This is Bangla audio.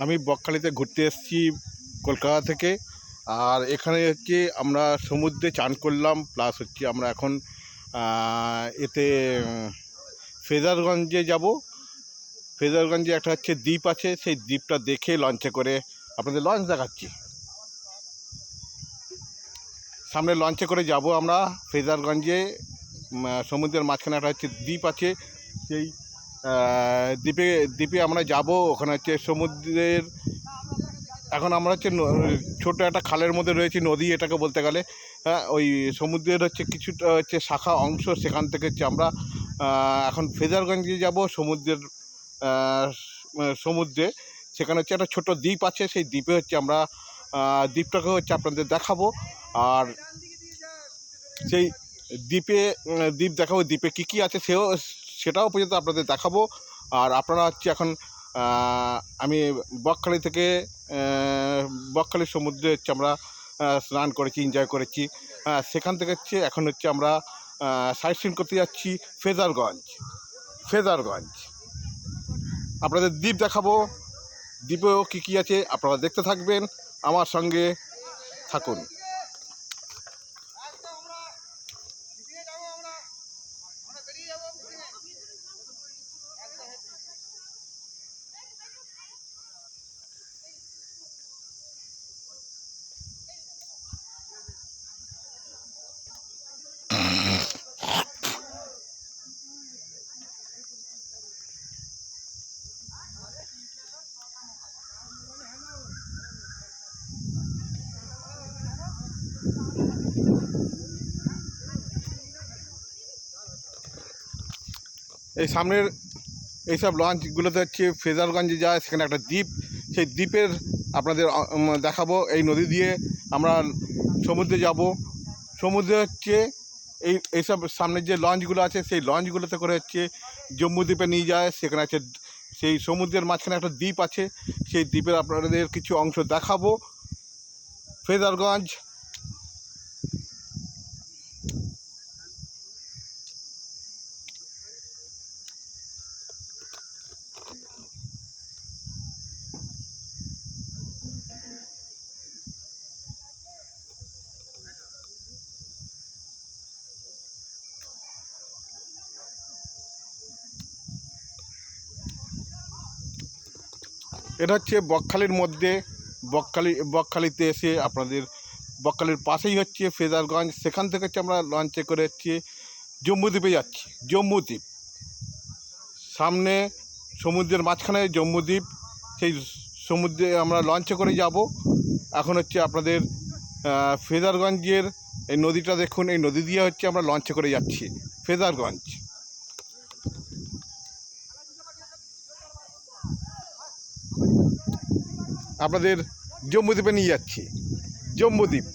আমি বকখালিতে ঘুরতে এসেছি কলকাতা থেকে। আর এখানে হচ্ছে আমরা সমুদ্রে চান করলাম, প্লাস হচ্ছে আমরা এখন এতে ফ্রেজারগঞ্জে যাব। ফ্রেজারগঞ্জে একটা হচ্ছে দ্বীপ আছে, সেই দ্বীপটা দেখে লঞ্চে করে আপনাদের লঞ্চ দেখাচ্ছি। সামনে লঞ্চে করে যাব আমরা ফ্রেজারগঞ্জে। সমুদ্রের মাঝখানে একটা হচ্ছে দ্বীপ আছে, সেই দ্বীপে আমরা যাব। ওখানে হচ্ছে সমুদ্রের, এখন আমরা হচ্ছে ছোট একটা খালের মধ্যে রয়েছি, নদী এটাকে বলতে গেলে। ওই সমুদ্রের হচ্ছে কিছুটা হচ্ছে শাখা অংশ, সেখান থেকে হচ্ছে আমরা এখন ফ্রেজারগঞ্জে যাব সমুদ্রের সমুদ্রে। সেখানে হচ্ছে একটা ছোট দ্বীপ আছে, সেই দ্বীপে হচ্ছে আমরা দ্বীপটাকে হচ্ছে আপনাদের দেখাবো। আর সেই দ্বীপ দেখাবো, দ্বীপে কী কী আছে সেটাও পর্যন্ত আপনাদের দেখাবো। আর আপনারা হচ্ছে এখন আমি বকখালি থেকে বকখালির সমুদ্রে হচ্ছে আমরা স্নান করেছি, এনজয় করেছি। সেখান থেকে হচ্ছে এখন হচ্ছে আমরা সাইট সিন করতে যাচ্ছি ফ্রেজারগঞ্জ। আপনাদের দ্বীপ দেখাবো, দ্বীপেও কী কী আছে আপনারা দেখতে থাকবেন, আমার সঙ্গে থাকুন। এই সামনের এইসব লঞ্চগুলোতে হচ্ছে ফ্রেজারগঞ্জে যায়, সেখানে একটা দ্বীপ, সেই দ্বীপের আপনাদের দেখাবো। এই নদী দিয়ে আমরা সমুদ্রে যাব। সমুদ্রে হচ্ছে এইসব সামনের যে লঞ্চগুলো আছে, সেই লঞ্চগুলোতে করে হচ্ছে জম্মু দ্বীপে নিয়ে যায়। সেখানে আছে সেই সমুদ্রের মাঝখানে একটা দ্বীপ আছে, সেই দ্বীপের আপনাদের কিছু অংশ দেখাবো। ফ্রেজারগঞ্জ এটা হচ্ছে বকখালির মধ্যে। বকখালিতে এসে আপনাদের বকখালির পাশেই হচ্ছে ফ্রেজারগঞ্জ। সেখান থেকে হচ্ছে আমরা লঞ্চে করে হচ্ছে জম্মুদ্বীপে যাচ্ছি। জম্মুদ্বীপ সামনে, সমুদ্রের মাঝখানে জম্মুদ্বীপ, সেই সমুদ্রে আমরা লঞ্চে করে যাব। এখন হচ্ছে আপনাদের ফ্রেজারগঞ্জের এই নদীটা দেখুন, এই নদী দিয়ে হচ্ছে আমরা লঞ্চে করে যাচ্ছি ফ্রেজারগঞ্জ। আপনাদের জম্মুদ্বীপে নিয়ে যাচ্ছি, জম্মুদ্বীপ।